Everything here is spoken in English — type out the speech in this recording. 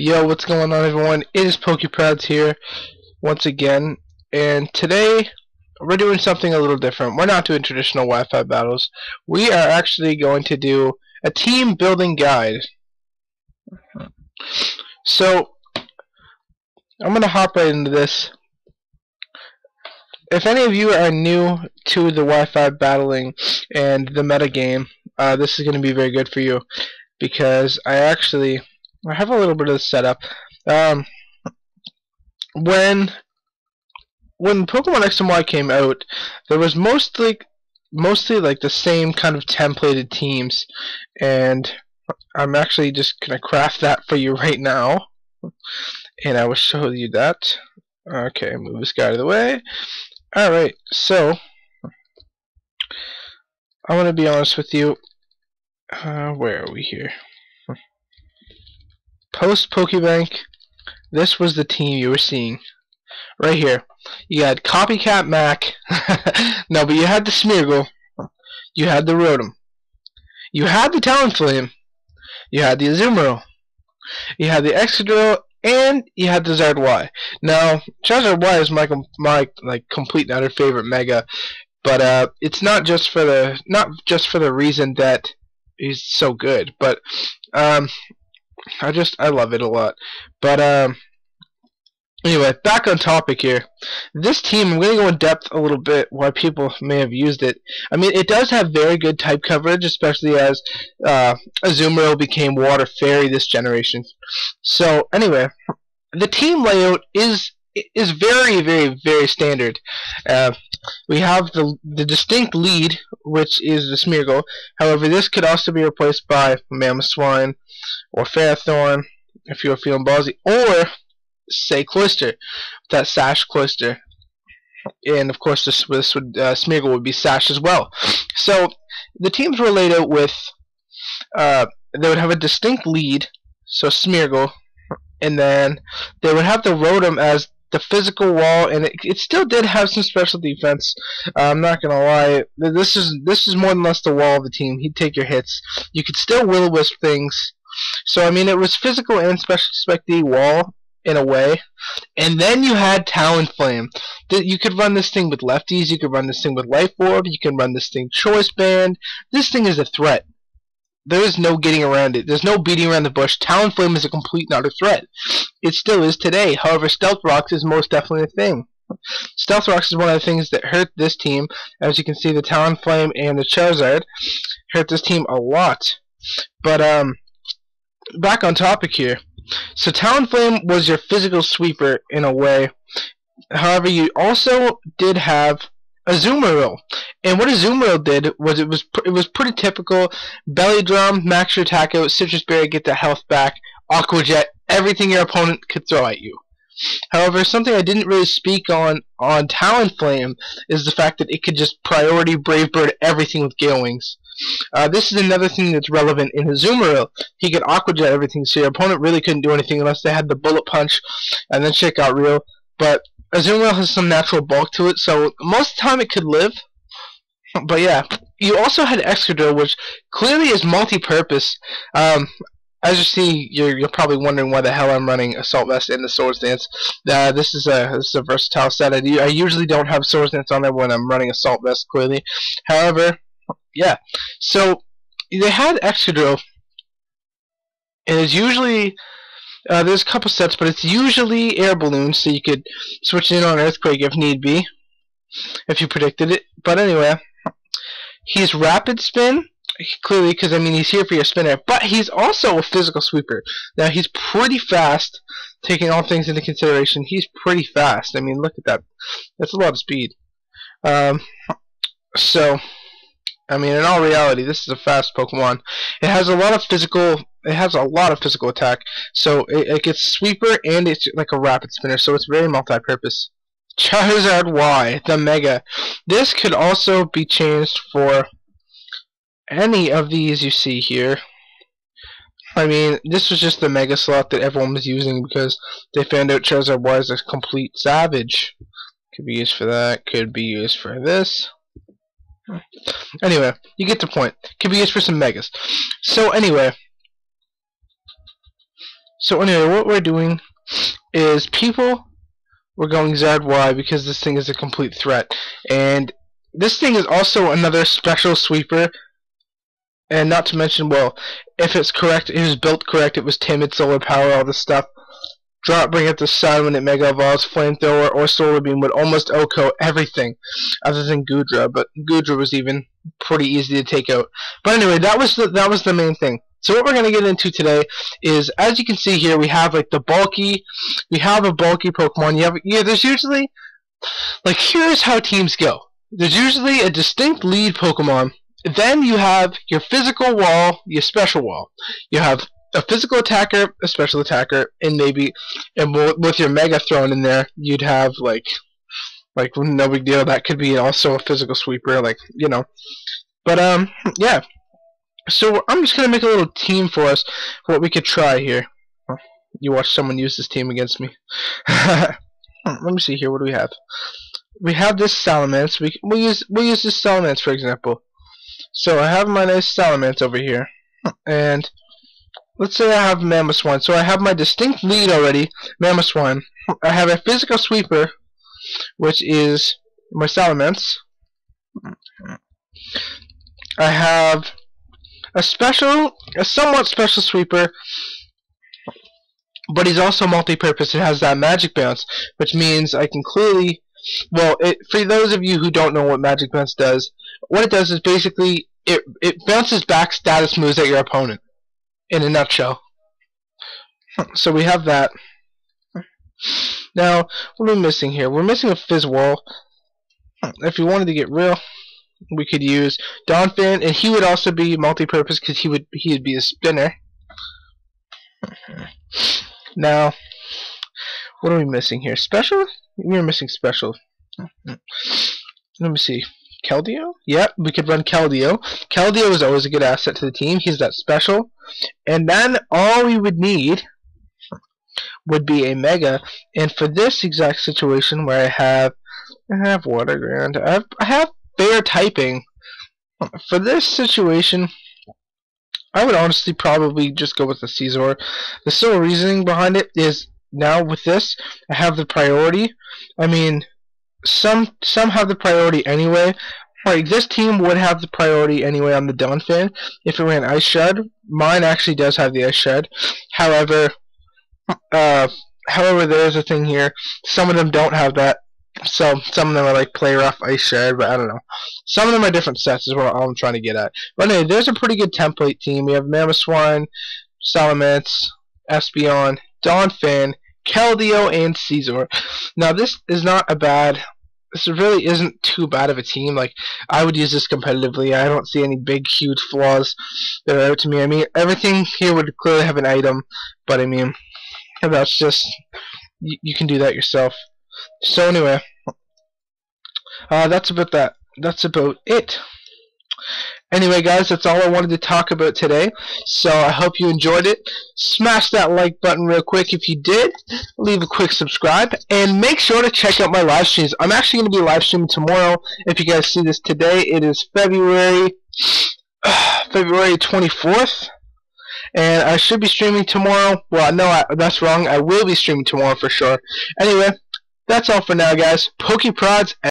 Yo, what's going on, everyone? It is PokeProdz here once again, and today we're doing something a little different. We're not doing traditional Wi-Fi battles. We are actually going to do a team building guide. So I'm going to hop right into this. If any of you are new to the Wi-Fi battling and the meta game, this is going to be very good for you, because I have a little bit of the setup. When Pokemon X and Y came out, there was mostly like the same kind of templated teams, and I'm actually just gonna craft that for you right now, and I will show you that. Okay, move this guy out of the way. Alright, so I want to be honest with you. Where are we here? Post Pokebank, this was the team you were seeing. Right here. You had Copycat Mac. No, but you had the Smeargle. You had the Rotom. You had the Talonflame. You had the Azumarill. You had the Excadrill, and you had the Charizard Y. Now, Charizard Y is my like complete and utter favorite Mega, but it's not just for the reason that he's so good, but I love it a lot. But anyway, back on topic here. This team, I'm going to go in depth a little bit why people may have used it. I mean, it does have very good type coverage, especially as Azumarill became Water Fairy this generation. So anyway, the team layout is very, very, very standard. We have the distinct lead, which is the Smeargle. However, this could also be replaced by Mamoswine or Ferrothorn if you're feeling ballsy, or say Cloyster, that Sash Cloyster, and of course this would Smeargle would be Sash as well. So the teams were laid out with they would have a distinct lead, so Smeargle, and then they would have the Rotom as the physical wall, and it still did have some special defense. I'm not gonna lie, this is more than less the wall of the team. He'd take your hits. You could still Will-O-Wisp things. So I mean, it was physical and special spec D wall in a way. And then you had Talonflame. You could run this thing with lefties, you could run this thing with Life Orb, you can run this thing Choice Band. This thing is a threat. There is no getting around it. There's no beating around the bush. Talonflame is a complete and utter threat. It still is today. However, Stealth Rocks is most definitely a thing. Stealth Rocks is one of the things that hurt this team. As you can see, the Talonflame and the Charizard hurt this team a lot. But back on topic here. So Talonflame was your physical sweeper in a way. However, you also did have Azumarill, and what Azumarill did was it was pretty typical. Belly Drum, max your attack out, Citrus Berry, get the health back, Aqua Jet, everything your opponent could throw at you. However, something I didn't really speak on Talonflame is the fact that it could just priority Brave Bird everything with Gale Wings. This is another thing that's relevant in Azumarill. He could Aqua Jet everything, so your opponent really couldn't do anything unless they had the Bullet Punch, and then shit got real. But Azumarill has some natural bulk to it, so most of the time it could live. But yeah, you also had Excadrill, which clearly is multi-purpose. As you see, you're probably wondering why the hell I'm running Assault Vest and the Swords Dance. This is a versatile set. I usually don't have Swords Dance on there when I'm running Assault Vest, clearly. However, yeah. So they had Excadrill, and it's usually there's a couple sets, but it's usually Air Balloon, so you could switch in on Earthquake if need be, if you predicted it. But anyway, he's Rapid Spin, clearly, because I mean he's here for your spinner, but he's also a physical sweeper. Now he's pretty fast, taking all things into consideration. He's pretty fast. I mean, look at that. That's a lot of speed. So I mean, in all reality, this is a fast Pokemon. It has a lot of physical. It has a lot of physical attack. So it gets sweeper and it's like a rapid spinner. So it's very multi-purpose. Charizard Y, the Mega. This could also be changed for any of these you see here. I mean, this was just the Mega slot that everyone was using because they found out Charizard Y is a complete savage. Could be used for that. Could be used for this. Anyway, you get the point. Could be used for some Megas. So anyway, So anyway, what we're doing is we're going ZY because this thing is a complete threat. And this thing is also another special sweeper. And not to mention, well, if it's correct, it was built correct, it was timid, solar power, all this stuff. Drop, bring up the sun when it mega evolves, flamethrower, or solar beam would almost OHKO everything other than Goodra, but Goodra was even pretty easy to take out. But anyway, that was the main thing. So what we're gonna get into today is, as you can see here, we have like a bulky Pokemon. There's usually, like, here's how teams go. There's usually a distinct lead Pokemon. Then you have your physical wall, your special wall. You have a physical attacker, a special attacker, and with your mega thrown in there, you'd have like no big deal. That could be also a physical sweeper, like, you know. But yeah. So I'm just gonna make a little team for us for what we could try here. Oh, you watch someone use this team against me. Let me see here. What do we have? We have this Salamence. We'll use this Salamence for example. So I have my nice Salamence over here, and let's say I have Mamoswine. So I have my distinct lead already, Mamoswine. I have a physical sweeper, which is my Salamence. I have a somewhat special sweeper, but he's also multi-purpose. It has that magic bounce, which means I can clearly, well, for those of you who don't know what magic bounce does, what it does is basically it bounces back status moves at your opponent, in a nutshell. So we have that. Now, what are we missing here? We're missing a Fizz Wall. If you wanted to get real, we could use Donphan, and he would also be multi-purpose because he would be a spinner. Now, what are we missing here? Special? We're missing special. Let me see. Keldeo? Yep, we could run Keldeo. Keldeo is always a good asset to the team. He's that special. And then all we would need would be a Mega. And for this exact situation where I have Water Ground, I have Bear typing. For this situation, I would honestly probably just go with the Scizor. The sole reasoning behind it is, now with this, I have the priority. I mean, some have the priority anyway. Like, this team would have the priority anyway on the Donphan if it ran Ice Shard. Mine actually does have the Ice Shard. However, there's a thing here. Some of them don't have that. So some of them are like Play Rough, Ice Shard, but I don't know. Some of them are different sets is what I'm trying to get at. But anyway, there's a pretty good template team. We have Mamoswine, Salamence, Espeon, Donphan, Keldeo, and Scizor. Now this is not a bad. This really isn't too bad of a team. Like, I would use this competitively. I don't see any big, huge flaws that are out to me. I mean, everything here would clearly have an item, but I mean, that's just, you can do that yourself. So anyway, that's about that. That's about it. Anyway, guys, that's all I wanted to talk about today. So I hope you enjoyed it. Smash that like button real quick if you did. Leave a quick subscribe. And make sure to check out my live streams. I'm actually going to be live streaming tomorrow. If you guys see this today, it is February 24th. And I should be streaming tomorrow. Well, no, that's wrong. I will be streaming tomorrow for sure. Anyway, that's all for now, guys. PokeProdz.